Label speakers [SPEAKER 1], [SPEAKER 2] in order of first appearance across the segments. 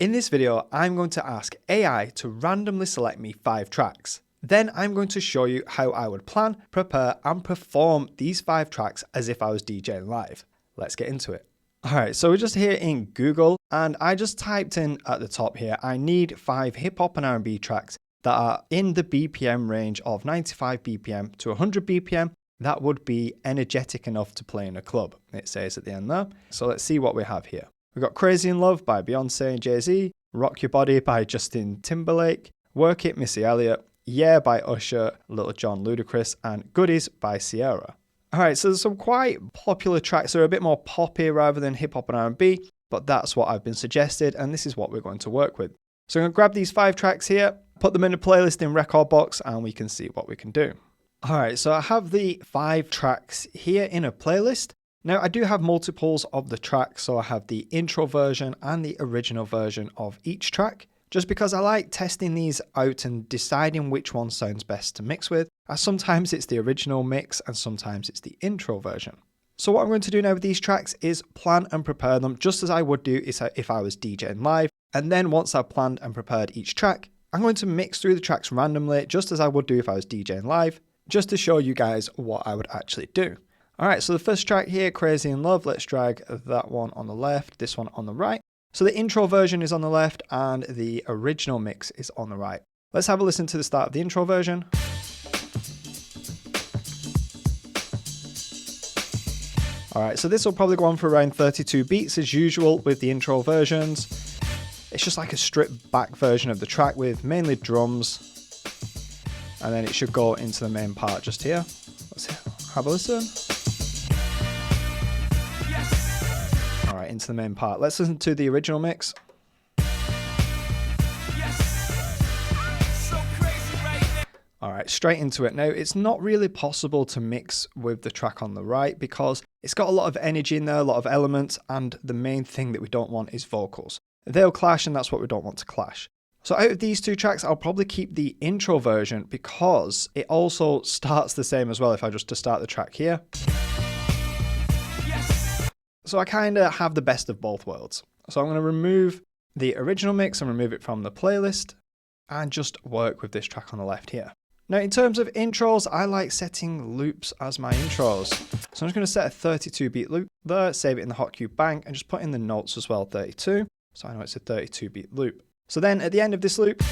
[SPEAKER 1] In this video, I'm going to ask AI to randomly select me 5 tracks. Then I'm going to show you how I would plan, prepare, and perform these 5 tracks as if I was DJing live. Let's get into it. Alright, so we're just here in Google, and I just typed in at the top here, I need 5 hip hop and R&B tracks that are in the BPM range of 95 BPM to 100 BPM. That would be energetic enough to play in a club, it says at the end there. So let's see what we have here. We've got Crazy in Love by Beyonce and Jay-Z, Rock Your Body by Justin Timberlake, Work It, Missy Elliott, Yeah by Usher, Lil Jon, Ludacris, and Goodies by Ciara. Alright, so there's some quite popular tracks that are a bit more poppy rather than hip hop and R&B, but that's what I've been suggested, and this is what we're going to work with. So I'm going to grab these 5 tracks here, put them in a playlist in Rekordbox, and we can see what we can do. Alright, so I have the 5 tracks here in a playlist. Now I do have multiples of the tracks, so I have the intro version and the original version of each track, just because I like testing these out and deciding which one sounds best to mix with, as sometimes it's the original mix and sometimes it's the intro version. So what I'm going to do now with these tracks is plan and prepare them just as I would do if I was DJing live, and then once I've planned and prepared each track, I'm going to mix through the tracks randomly just as I would do if I was DJing live, just to show you guys what I would actually do. Alright, so the first track here, Crazy in Love, let's drag that one on the left, this one on the right. So the intro version is on the left and the original mix is on the right. Let's have a listen to the start of the intro version. Alright, so this will probably go on for around 32 beats as usual with the intro versions. It's just like a stripped back version of the track with mainly drums. And then it should go into the main part just here. Let's have a listen. Alright, into the main part. Let's listen to the original mix. Alright, straight into it. Now, it's not really possible to mix with the track on the right because it's got a lot of energy in there, a lot of elements, and the main thing that we don't want is vocals. They'll clash, and that's what we don't want to clash. So out of these 2 tracks, I'll probably keep the intro version because it also starts the same as well if I just to start the track here. So I kind of have the best of both worlds. So I'm going to remove the original mix and remove it from the playlist and just work with this track on the left here. Now in terms of intros, I like setting loops as my intros. So I'm just going to set a 32 beat loop there, save it in the Hotcube bank and just put in the notes as well, 32. So I know it's a 32 beat loop. So then at the end of this loop,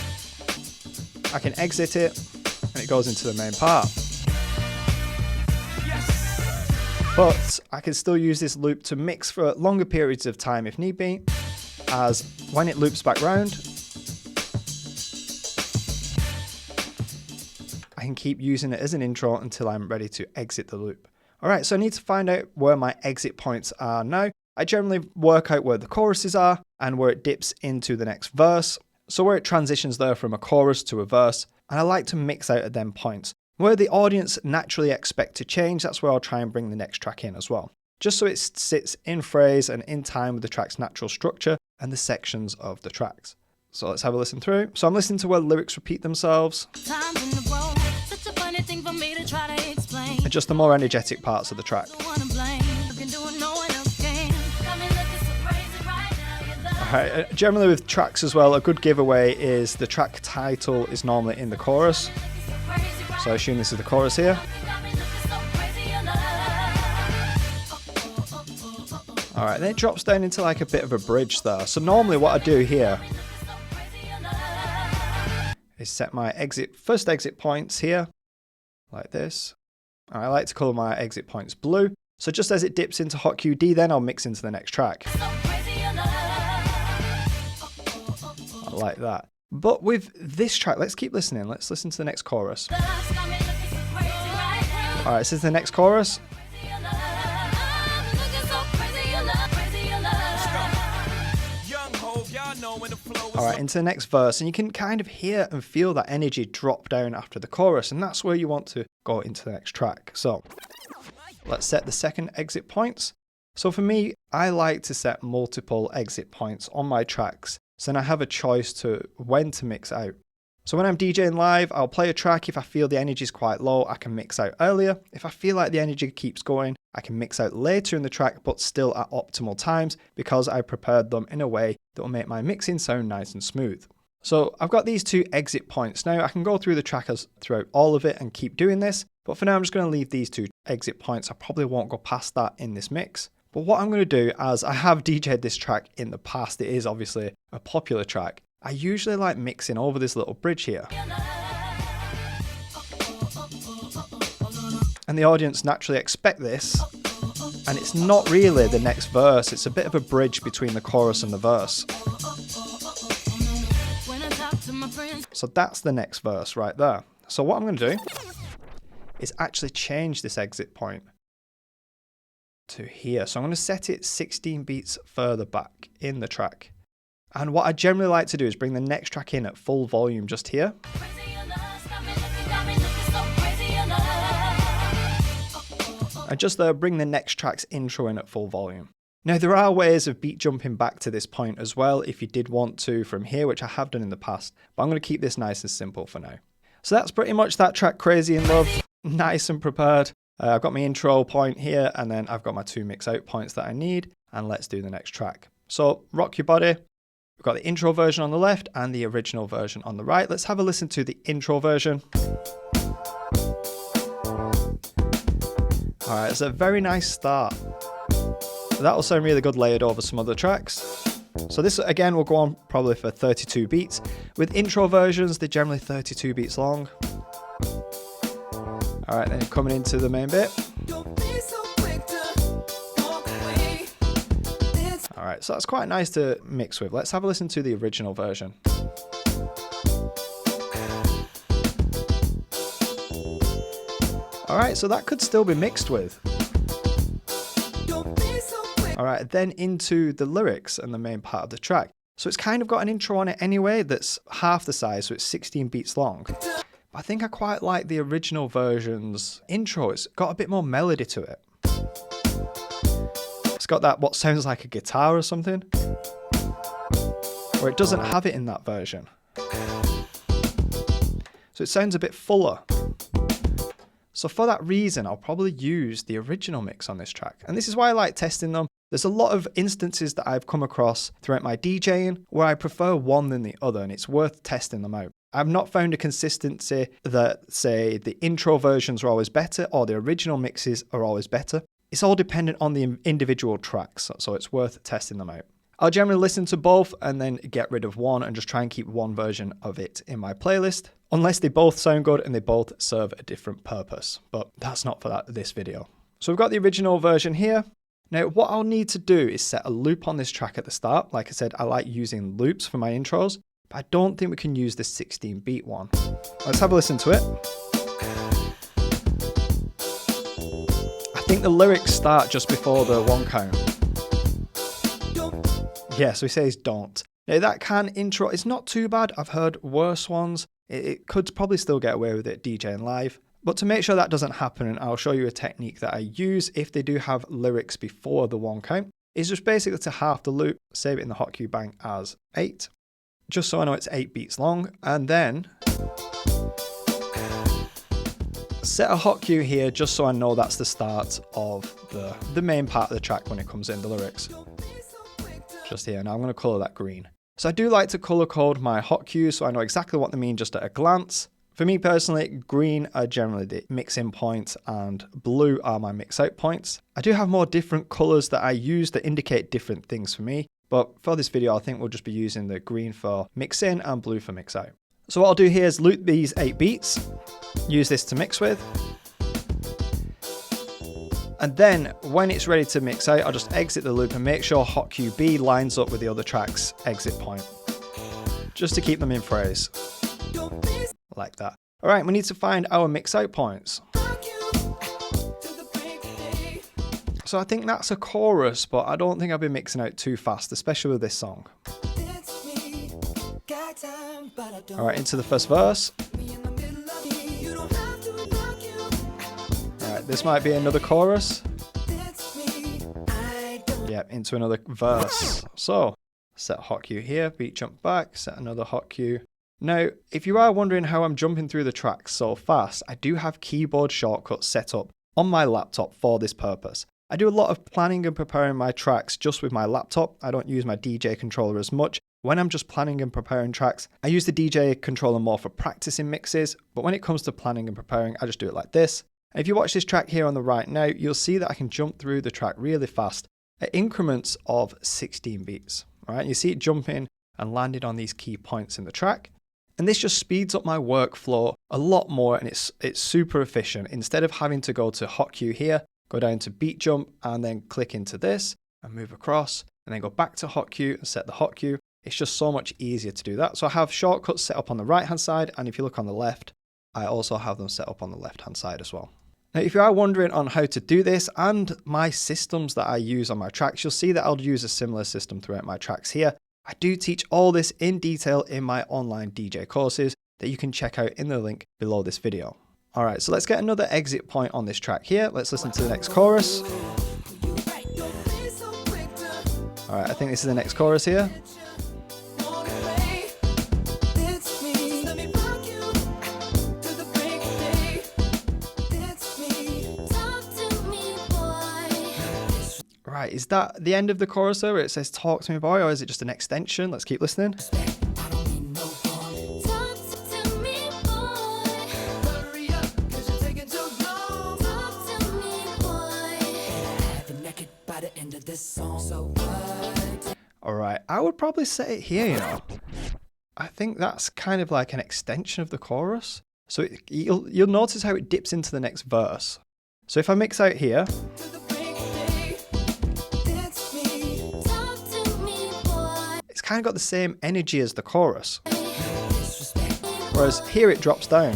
[SPEAKER 1] I can exit it and it goes into the main part. But I can still use this loop to mix for longer periods of time if need be, as when it loops back round, I can keep using it as an intro until I'm ready to exit the loop. Alright, so I need to find out where my exit points are now. I generally work out where the choruses are and where it dips into the next verse. So where it transitions there from a chorus to a verse, and I like to mix out at them points. Where the audience naturally expect to change, that's where I'll try and bring the next track in as well. Just so it sits in phrase and in time with the track's natural structure and the sections of the tracks. So let's have a listen through. So I'm listening to where lyrics repeat themselves. And just the more energetic parts of the track. Alright, generally with tracks as well, a good giveaway is the track title is normally in the chorus. So I assume this is the chorus here. Alright, then it drops down into like a bit of a bridge there. So normally what I do here is set my first exit points here, like this. I like to colour my exit points blue. So just as it dips into Hotcube D, then I'll mix into the next track. Like that. But with this track, let's keep listening. Let's listen to the next chorus. Alright, this is the next chorus. Alright, into the next verse, and you can kind of hear and feel that energy drop down after the chorus, and that's where you want to go into the next track. So let's set the second exit points. So for me, I like to set multiple exit points on my tracks, so then I have a choice to when to mix out. So when I'm DJing live, I'll play a track. If I feel the energy is quite low, I can mix out earlier. If I feel like the energy keeps going, I can mix out later in the track but still at optimal times because I prepared them in a way that will make my mixing sound nice and smooth. So I've got these 2 exit points. Now I can go through the track throughout all of it and keep doing this, but for now I'm just going to leave these 2 exit points. I probably won't go past that in this mix. But what I'm going to do, as I have DJ'd this track in the past, it is obviously a popular track, I usually like mixing over this little bridge here. And the audience naturally expect this, and it's not really the next verse, it's a bit of a bridge between the chorus and the verse. So that's the next verse right there. So what I'm going to do is actually change this exit point to here. So I'm going to set it 16 beats further back in the track. And what I generally like to do is bring the next track in at full volume just here. And just there, bring the next track's intro in at full volume. Now there are ways of beat jumping back to this point as well if you did want to from here, which I have done in the past, but I'm going to keep this nice and simple for now. So that's pretty much that track, Crazy in Love, nice and prepared. I've got my intro point here, and then I've got my 2 mix out points that I need, and let's do the next track. So Rock Your Body, we've got the intro version on the left and the original version on the right. Let's have a listen to the intro version. Alright, it's a very nice start. That'll sound really good layered over some other tracks. So this again will go on probably for 32 beats. With intro versions, they're generally 32 beats long. Alright, then coming into the main bit. Alright, so that's quite nice to mix with. Let's have a listen to the original version. Alright, so that could still be mixed with. Alright, then into the lyrics and the main part of the track. So it's kind of got an intro on it anyway that's half the size, so it's 16 beats long. But I think I quite like the original version's intro. It's got a bit more melody to it. It's got that what sounds like a guitar or something. Or it doesn't have it in that version. So it sounds a bit fuller. So for that reason, I'll probably use the original mix on this track. And this is why I like testing them. There's a lot of instances that I've come across throughout my DJing where I prefer one than the other, and it's worth testing them out. I've not found a consistency that, say, the intro versions are always better or the original mixes are always better. It's all dependent on the individual tracks, so it's worth testing them out. I'll generally listen to both and then get rid of one and just try and keep one version of it in my playlist, unless they both sound good and they both serve a different purpose. But that's not for this video. So we've got the original version here. Now what I'll need to do is set a loop on this track at the start. Like I said, I like using loops for my intros, but I don't think we can use the 16 beat one. Let's have a listen to it. I think the lyrics start just before the 1 count. Yeah, so he says don't. Now that can intro, it's not too bad. I've heard worse ones. It could probably still get away with it DJing live. But to make sure that doesn't happen, and I'll show you a technique that I use if they do have lyrics before the 1 count, is just basically to half the loop, save it in the Hot Bank as 8, just so I know it's 8 beats long, and then set a hot cue here just so I know that's the start of the main part of the track when it comes in, the lyrics. Just here. Now I'm going to colour that green. So I do like to colour code my hot cues so I know exactly what they mean just at a glance. For me personally, green are generally the mix-in points and blue are my mix-out points. I do have more different colours that I use that indicate different things for me, but for this video I think we'll just be using the green for mix-in and blue for mix-out. So what I'll do here is loop these 8 beats, use this to mix with, and then when it's ready to mix out, I'll just exit the loop and make sure hot cue B lines up with the other track's exit point, just to keep them in phrase, like that. All right, we need to find our mix out points. So I think that's a chorus, but I don't think I'll be mixing out too fast, especially with this song. All right, into the first verse. This might be another chorus. Yeah, into another verse. So, set a hot cue here, beat jump back, set another hot cue. Now, if you are wondering how I'm jumping through the tracks so fast, I do have keyboard shortcuts set up on my laptop for this purpose. I do a lot of planning and preparing my tracks just with my laptop. I don't use my DJ controller as much. When I'm just planning and preparing tracks, I use the DJ controller more for practicing mixes, but when it comes to planning and preparing, I just do it like this. And if you watch this track here on the right now, you'll see that I can jump through the track really fast at increments of 16 beats. All right, you see it jumping and landing on these key points in the track. And this just speeds up my workflow a lot more, and it's super efficient. Instead of having to go to HotQ here, go down to beat jump and then click into this and move across and then go back to HotQ and set the HotQ. It's just so much easier to do that. So I have shortcuts set up on the right hand side, and if you look on the left, I also have them set up on the left hand side as well. Now, if you are wondering on how to do this and my systems that I use on my tracks, you'll see that I'll use a similar system throughout my tracks here. I do teach all this in detail in my online DJ courses that you can check out in the link below this video. All right, so let's get another exit point on this track here. Let's listen to the next chorus. All right, I think this is the next chorus here. Right, is that the end of the chorus though, where it says "Talk to me, boy," or is it just an extension? Let's keep listening. All right, I would probably set it here, you know. I think that's kind of like an extension of the chorus. So you'll notice how it dips into the next verse. So if I mix out here, it's kind of got the same energy as the chorus. Whereas here it drops down.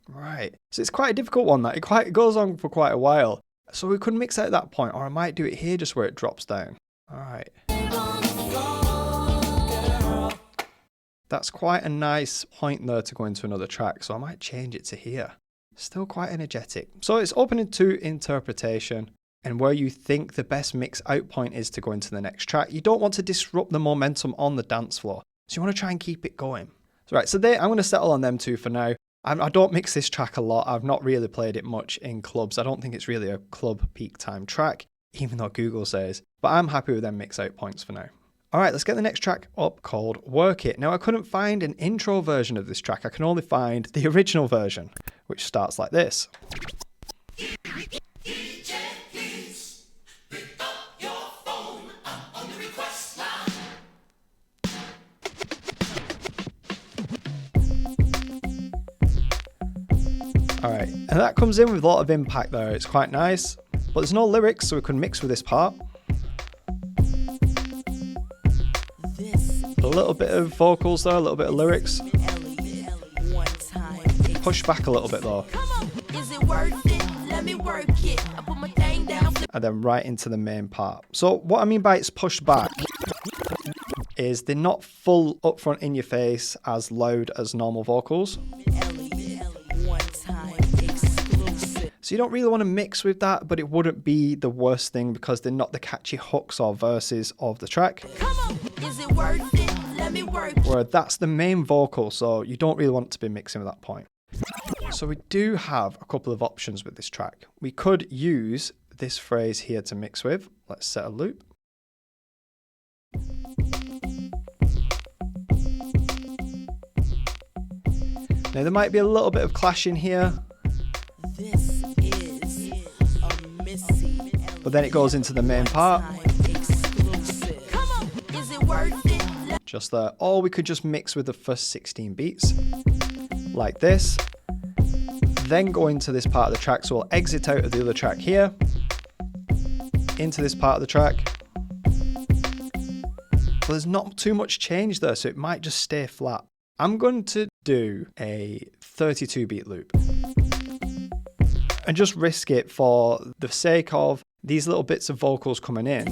[SPEAKER 1] Right, so it's quite a difficult one that it goes on for quite a while. So we could mix out at that point, or I might do it here just where it drops down. All right. That's quite a nice point there to go into another track, so I might change it to here. Still quite energetic. So it's open to interpretation and where you think the best mix out point is to go into the next track. You don't want to disrupt the momentum on the dance floor, so you want to try and keep it going. Right, so I'm going to settle on them two for now. I don't mix this track a lot. I've not really played it much in clubs. I don't think it's really a club peak time track, even though Google says, but I'm happy with them mix out points for now. All right, let's get the next track up called Work It. Now, I couldn't find an intro version of this track. I can only find the original version, which starts like this. All right, and that comes in with a lot of impact there. It's quite nice, but there's no lyrics, so we can mix with this part. A little bit of vocals there, a little bit of lyrics. Push back a little bit though. And then right into the main part. So what I mean by it's pushed back is they're not full upfront in your face as loud as normal vocals. So you don't really want to mix with that, but it wouldn't be the worst thing because they're not the catchy hooks or verses of the track. Where that's the main vocal, so you don't really want to be mixing with that point. So we do have a couple of options with this track. We could use this phrase here to mix with. Let's set a loop. Now there might be a little bit of clashing here. But then it goes into the main part. Just there. Or we could just mix with the first 16 beats. Like this. Then go into this part of the track. So we'll exit out of the other track here. Into this part of the track. But there's not too much change there, so it might just stay flat. I'm going to do a 32 beat loop. And just risk it for the sake of these little bits of vocals coming in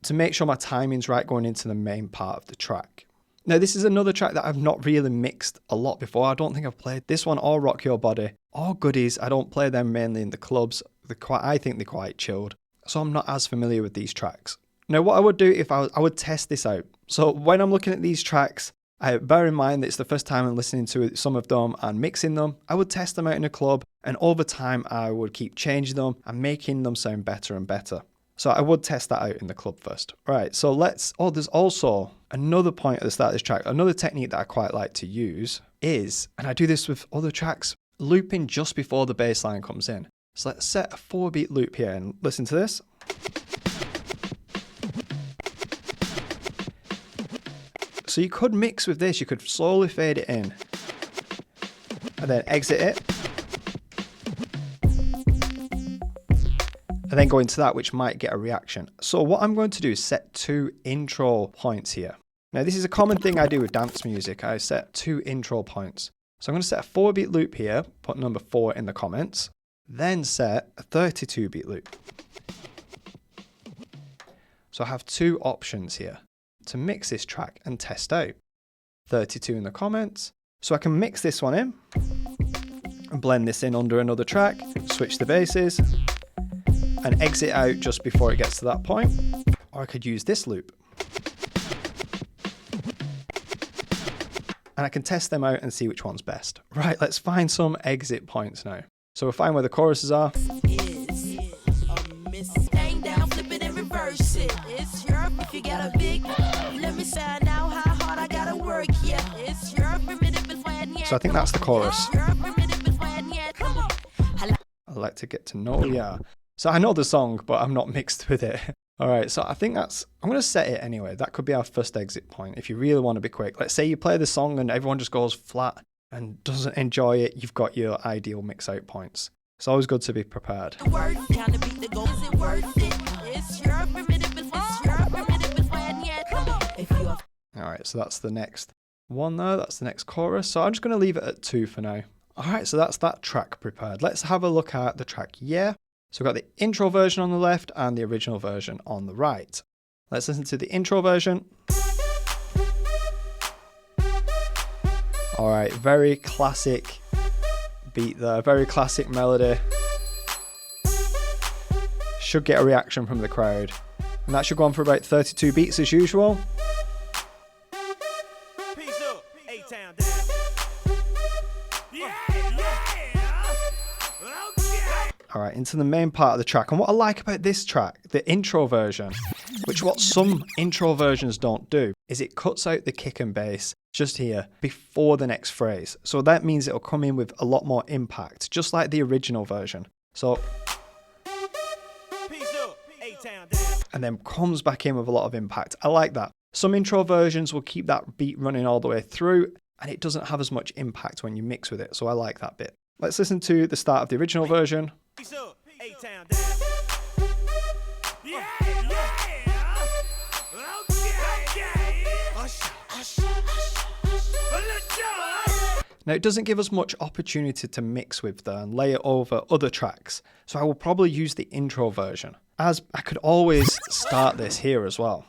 [SPEAKER 1] to make sure my timing's right going into the main part of the track. Now, this is another track that I've not really mixed a lot before. I don't think I've played this one or Rock Your Body or Goodies. I don't play them mainly in the clubs. I think they're quite chilled. so I'm not as familiar with these tracks. Now, what I would do if I would test this out. So when I'm looking at these tracks, I bear in mind that it's the first time I'm listening to some of them and mixing them. I would test them out in a club, and over time I would keep changing them and making them sound better and better. So I would test that out in the club first. Right, so there's also another point at the start of this track. Another technique that I quite like to use is, and I do this with other tracks, looping just before the bass line comes in. So let's set a 4-beat loop here and listen to this. So you could mix with this, you could slowly fade it in and then exit it and then go into that, which might get a reaction. So what I'm going to do is set 2 intro points here. Now this is a common thing I do with dance music. I set 2 intro points. So I'm going to set a 4-beat loop here, put number 4 in the comments, then set a 32-beat loop. So I have 2 options here to mix this track and test out. 32 in the comments. So I can mix this one in and blend this in under another track, switch the basses and exit out just before it gets to that point. Or I could use this loop. And I can test them out and see which one's best. Right, let's find some exit points now. So we'll find where the choruses are. So I think that's the chorus. I'd like to get to know ya. So I know the song, but I'm not mixed with it. All right, so I think I'm going to set it anyway. That could be our first exit point if you really want to be quick. Let's say you play the song and everyone just goes flat and doesn't enjoy it. You've got your ideal mix out points. It's always good to be prepared. All right, so that's the next one there. That's the next chorus. So I'm just going to leave it at 2 for now. All right, so that's that track prepared. Let's have a look at the track Yeah. So we've got the intro version on the left and the original version on the right. Let's listen to the intro version. All right, very classic beat there, very classic melody. Should get a reaction from the crowd. And that should go on for about 32 beats as usual. All right, into the main part of the track. And what I like about this track, the intro version, which what some intro versions don't do, is it cuts out the kick and bass just here before the next phrase. So that means it'll come in with a lot more impact, just like the original version. So, and then comes back in with a lot of impact. I like that. Some intro versions will keep that beat running all the way through, and it doesn't have as much impact when you mix with it. So I like that bit. Let's listen to the start of the original version. Now it doesn't give us much opportunity to mix with there and lay it over other tracks, so I will probably use the intro version, as I could always start this here as well,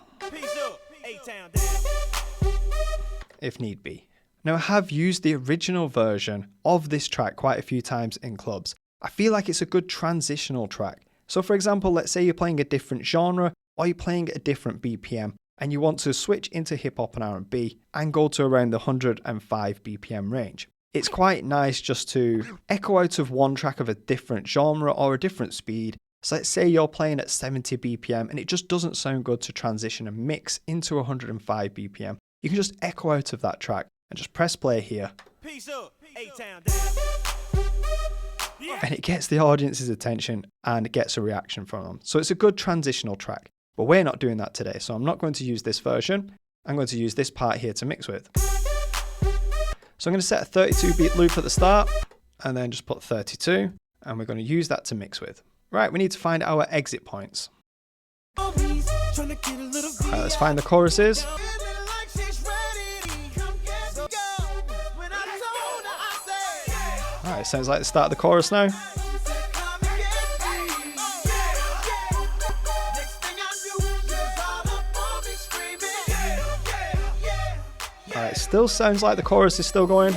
[SPEAKER 1] if need be. Now I have used the original version of this track quite a few times in clubs. I feel like it's a good transitional track. So for example, let's say you're playing a different genre or you're playing at a different BPM and you want to switch into hip hop and R&B and go to around the 105 BPM range. It's quite nice just to echo out of one track of a different genre or a different speed. So let's say you're playing at 70 BPM and it just doesn't sound good to transition and mix into 105 BPM. You can just echo out of that track and just press play here. And it gets the audience's attention and it gets a reaction from them. So it's a good transitional track, but we're not doing that today. So I'm not going to use this version. I'm going to use this part here to mix with. So I'm going to set a 32 beat loop at the start and then just put 32 and we're going to use that to mix with. Right, we need to find our exit points. All right, let's find the choruses. Alright, sounds like the start of the chorus now. Alright, still sounds like the chorus is still going.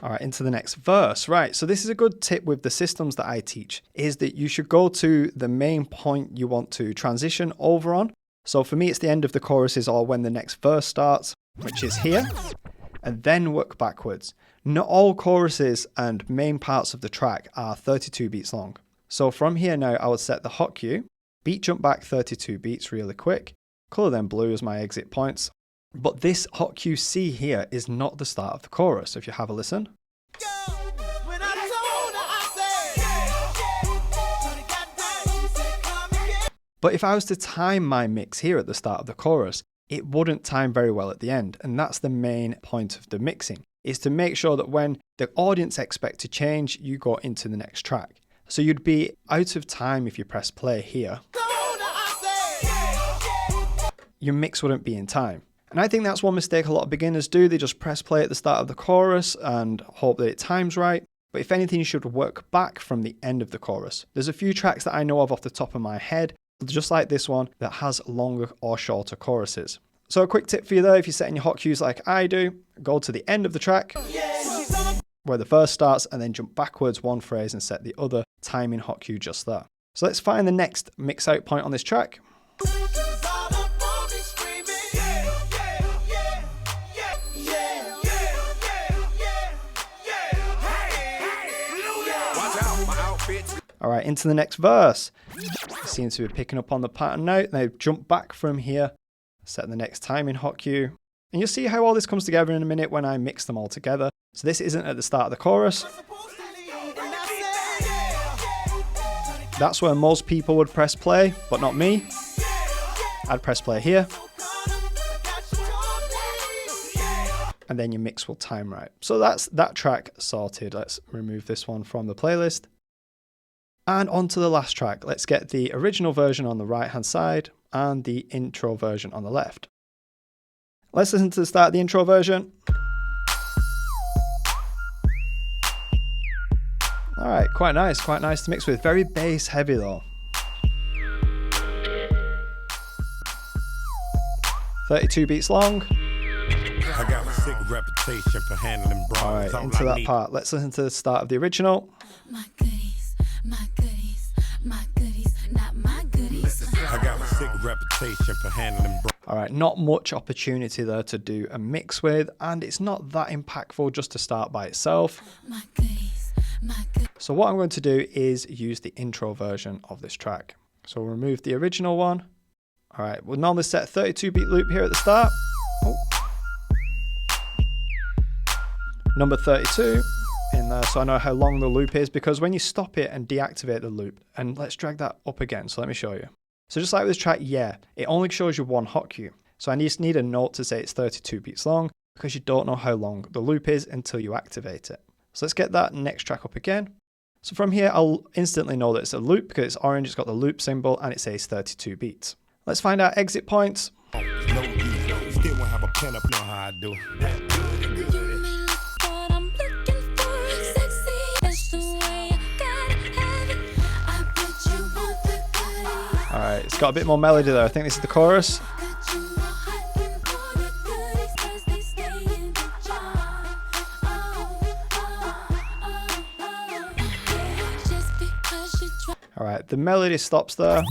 [SPEAKER 1] All right, into the next verse. Right, so this is a good tip with the systems that I teach, is that you should go to the main point you want to transition over on. So for me, it's the end of the choruses or when the next verse starts, which is here, and then work backwards. Not all choruses and main parts of the track are 32 beats long. So from here now, I would set the hot cue, beat jump back 32 beats really quick, color them blue as my exit points. But this hot cue C here is not the start of the chorus. If you have a listen. But if I was to time my mix here at the start of the chorus, it wouldn't time very well at the end. And that's the main point of the mixing, is to make sure that when the audience expect to change, you go into the next track. So you'd be out of time if you press play here. Your mix wouldn't be in time. And I think that's one mistake a lot of beginners do. They just press play at the start of the chorus and hope that it times right. But if anything, you should work back from the end of the chorus. There's a few tracks that I know of off the top of my head, just like this one, that has longer or shorter choruses. So a quick tip for you there, if you're setting your hot cues like I do, go to the end of the track, where the verse starts, and then jump backwards one phrase and set the other timing hot cue just there. So let's find the next mix out point on this track. All right, into the next verse. Seems to be picking up on the pattern now. Now jump back from here, set the next timing hot cue. And you'll see how all this comes together in a minute when I mix them all together. So this isn't at the start of the chorus. That's where most people would press play, but not me. I'd press play here. And then your mix will time right. So that's that track sorted. Let's remove this one from the playlist. And on to the last track. Let's get the original version on the right hand side and the intro version on the left. Let's listen to the start of the intro version. All right, quite nice to mix with. Very bass heavy though. 32 beats long.
[SPEAKER 2] I got a sick reputation for handling bras.
[SPEAKER 1] All right, into that part. Let's listen to the start of the original.
[SPEAKER 3] My goodies, my goodies, my goodies, not my goodies.
[SPEAKER 2] I got a sick reputation for handling bras.
[SPEAKER 1] All right, not much opportunity there to do a mix with, and it's not that impactful just to start by itself.
[SPEAKER 3] My goodies, my goodies.
[SPEAKER 1] So what I'm going to do is use the intro version of this track. So we'll remove the original one. All right, we'll normally set a 32 beat loop here at the start. Oh. Number 32 in there, so I know how long the loop is, because when you stop it and deactivate the loop, and let's drag that up again, so let me show you. So just like with this track, yeah, it only shows you one hot cue. So I just need a note to say it's 32 beats long, because you don't know how long the loop is until you activate it. So let's get that next track up again. So from here, I'll instantly know that it's a loop because it's orange, it's got the loop symbol, and it says 32 beats. Let's find our exit points.
[SPEAKER 2] No, you still won't have a pen up, know how I do.
[SPEAKER 1] All right, it's got a bit more melody there. I think this is the chorus. All right, the melody stops there,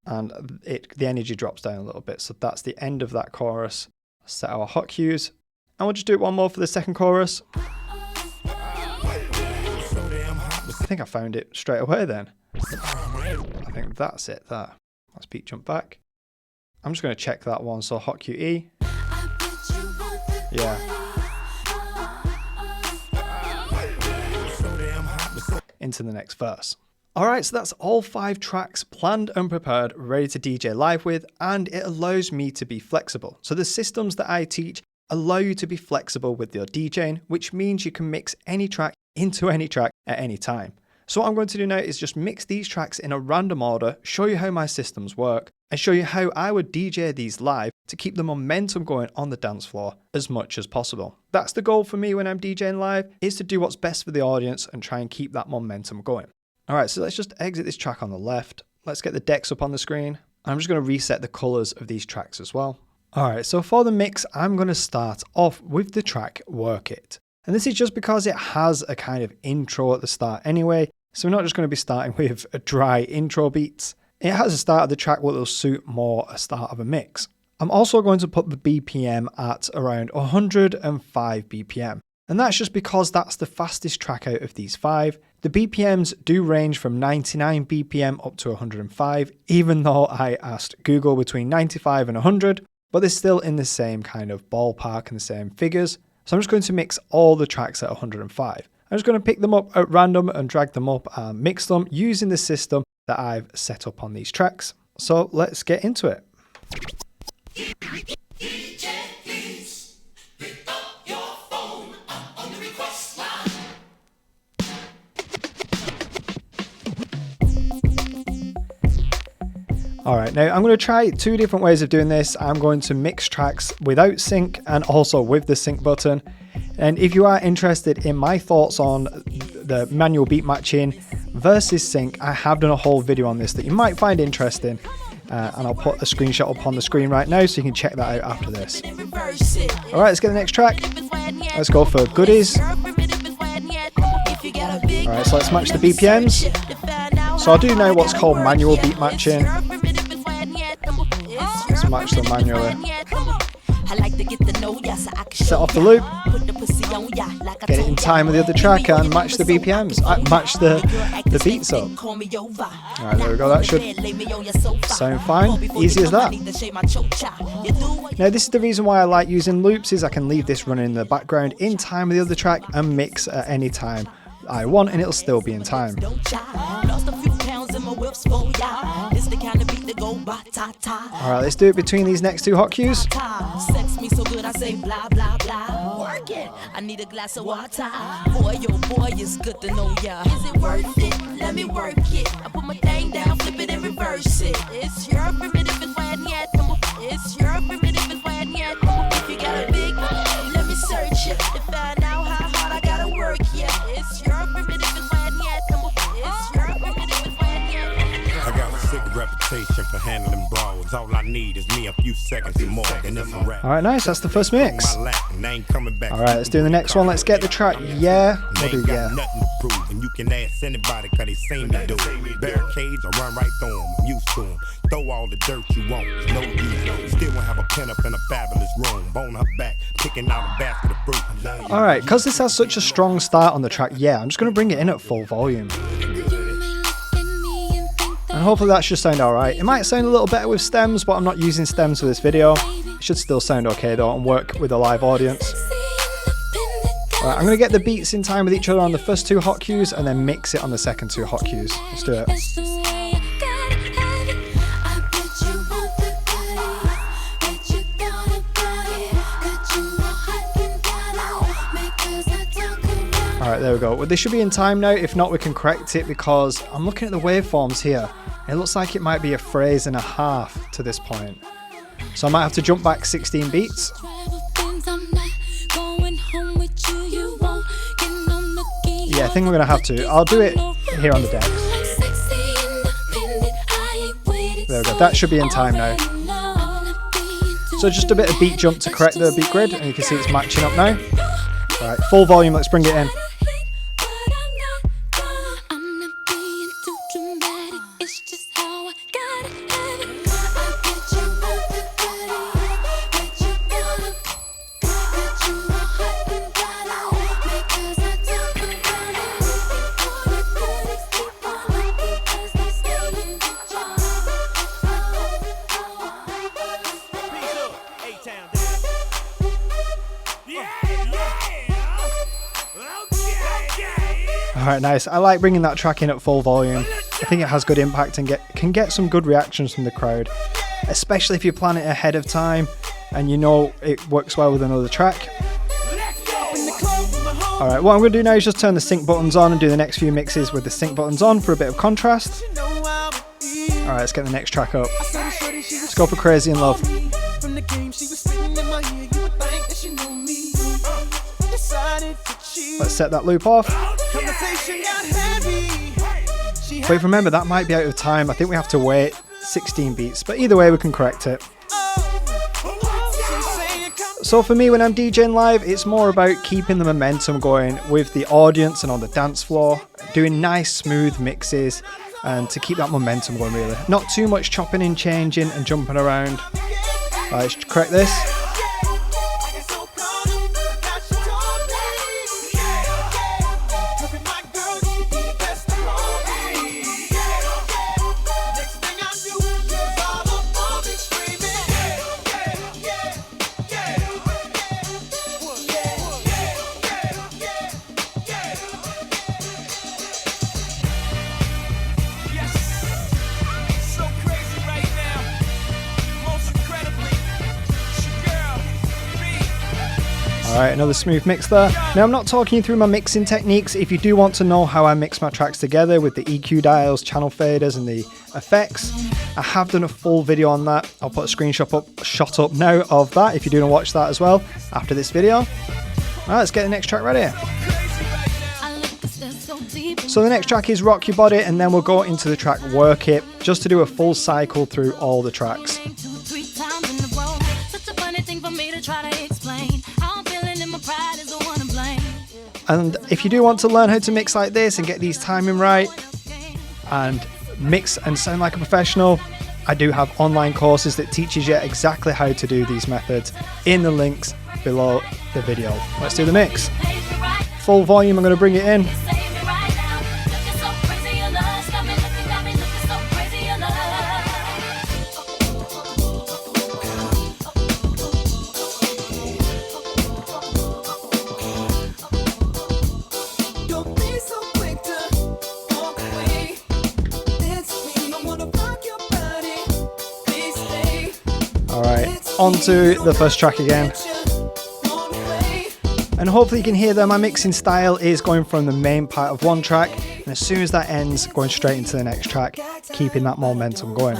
[SPEAKER 1] and the energy drops down a little bit. So that's the end of that chorus. Set our hot cues, and we'll just do it one more for the second chorus. I think I found it straight away then. I think that's it there. Let's beat jump back. I'm just going to check that one. So hot cue E. Yeah. Into the next verse. Alright, so that's all 5 tracks planned and prepared, ready to DJ live with, and it allows me to be flexible. So the systems that I teach allow you to be flexible with your DJing, which means you can mix any track into any track at any time. So what I'm going to do now is just mix these tracks in a random order, show you how my systems work, and show you how I would DJ these live to keep the momentum going on the dance floor as much as possible. That's the goal for me when I'm DJing live, is to do what's best for the audience and try and keep that momentum going. Alright, so let's just exit this track on the left. Let's get the decks up on the screen. I'm just going to reset the colors of these tracks as well. Alright, so for the mix, I'm going to start off with the track Work It. And this is just because it has a kind of intro at the start anyway. So we're not just going to be starting with a dry intro beats. It has a start of the track what will suit more a start of a mix. I'm also going to put the BPM at around 105 BPM. And that's just because that's the fastest track out of these 5. The BPMs do range from 99 BPM up to 105, even though I asked Google between 95 and 100, but they're still in the same kind of ballpark and the same figures. So I'm just going to mix all the tracks at 105. I'm just going to pick them up at random and drag them up and mix them using the system that I've set up on these tracks. So let's get into it. Alright, now I'm going to try 2 different ways of doing this. I'm going to mix tracks without sync and also with the sync button. And if you are interested in my thoughts on the manual beat matching versus sync, I have done a whole video on this that you might find interesting. And I'll put a screenshot up on the screen right now so you can check that out after this. Alright, let's get the next track. Let's go for Goodies. Alright, so let's match the BPMs. So I do know what's called manual beat matching. Let's match them manually. Set off the loop, get it in time with the other track and match the BPMs, match the beats up. Alright, there we go, that should sound fine, easy as that. Now this is the reason why I like using loops, is I can leave this running in the background in time with the other track and mix at any time I want and it'll still be in time. Alright, let's do it between these next 2 hot cues.
[SPEAKER 4] Sex me so good I say blah blah blah. Work it. I need a glass of water. Boy, yo boy, it's good to know ya. Is it worth it? Let me work it. I put my thing down, flip it and reverse it. It's your primitive and when yet. It's your primitive and when yet. If you got a big, let me search it to find out how hard I gotta work. Yeah, it's your primitive and when yet. It's your primitive and when yet.
[SPEAKER 2] I got a sick reputation for handling brawls. All I need is me a few seconds and more, and it's a wrap.
[SPEAKER 1] Alright, nice, that's the first mix. Alright, let's do the next one. Let's get the track. Yeah, we'll do yeah.
[SPEAKER 2] Nothing to prove, and you can ask anybody cause they seen me do it. Barricades, I run right through them, I'm used to them. Throw all the dirt you want, it's no use. Still won't have a pen up in a fabulous room. Bone her back, picking out a basket of fruit.
[SPEAKER 1] Alright, because this has such a strong start on the track, yeah, I'm just going to bring it in at full volume. And hopefully that should sound alright. It might sound a little better with stems, but I'm not using stems for this video. It should still sound okay though and work with a live audience. Alright, I'm going to get the beats in time with each other on the first 2 hot cues and then mix it on the second 2 hot cues. Let's do it. Alright, there we go. Well, this should be in time now. If not, we can correct it because I'm looking at the waveforms here. It looks like it might be a phrase and a half to this point. So I might have to jump back 16 beats. Yeah, I think we're going to have to. I'll do it here on the deck. There we go. That should be in time now. So just a bit of beat jump to correct the beat grid, and you can see it's matching up now. Alright, full volume, let's bring it in. Alright, nice. I like bringing that track in at full volume. I think it has good impact and can get some good reactions from the crowd, especially if you plan it ahead of time and you know it works well with another track. Alright, what I'm going to do now is just turn the sync buttons on and do the next few mixes with the sync buttons on for a bit of contrast. Alright, let's get the next track up. Let's go for Crazy in Love. Let's set that loop off. But remember, that might be out of time. I think we have to wait 16 beats, but either way we can correct it. So for me, when I'm DJing live, it's more about keeping the momentum going with the audience and on the dance floor, doing nice smooth mixes, and to keep that momentum going really. Not too much chopping and changing and jumping around. Let's correct this. Alright, another smooth mix there. Now I'm not talking you through my mixing techniques. If you do want to know how I mix my tracks together with the EQ dials, channel faders and the effects, I have done a full video on that. I'll put a shot up now of that if you do want to watch that as well after this video. Alright, let's get the next track ready. So the next track is Rock Your Body, and then we'll go into the track Work It, just to do a full cycle through all the tracks. And if you do want to learn how to mix like this and get these timing right and mix and sound like a professional, I do have online courses that teaches you exactly how to do these methods in the links below the video. Let's do the mix. Full volume, I'm going to bring it in. Alright, on to the first track again. And hopefully you can hear that my mixing style is going from the main part of one track, and as soon as that ends, going straight into the next track, keeping that momentum going.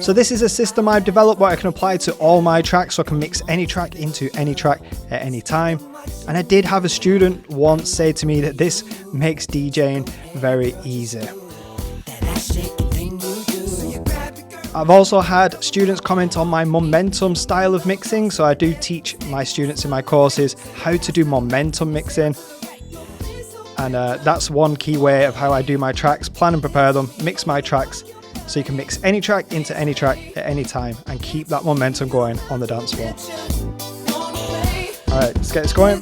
[SPEAKER 1] So this is a system I've developed where I can apply to all my tracks, so I can mix any track into any track at any time. And I did have a student once say to me that this makes DJing very easy. I've also had students comment on my momentum style of mixing, so I do teach my students in my courses how to do momentum mixing, and that's one key way of how I do my tracks: plan and prepare them, mix my tracks, so you can mix any track into any track at any time and keep that momentum going on the dance floor. Alright, let's get this going.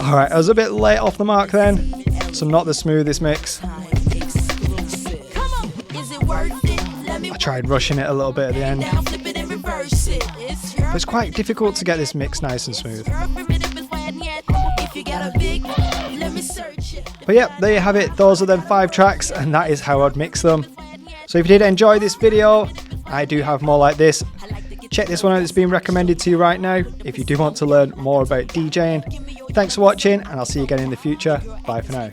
[SPEAKER 1] Alright, I was a bit late off the mark then, so not the smoothest mix. I tried rushing it a little bit at the end. But it's quite difficult to get this mix nice and smooth. But yeah, there you have it. Those are them 5 tracks, and that is how I'd mix them. So if you did enjoy this video, I do have more like this. Check this one out, it's being recommended to you right now if you do want to learn more about DJing. Thanks for watching, and I'll see you again in the future. Bye for now.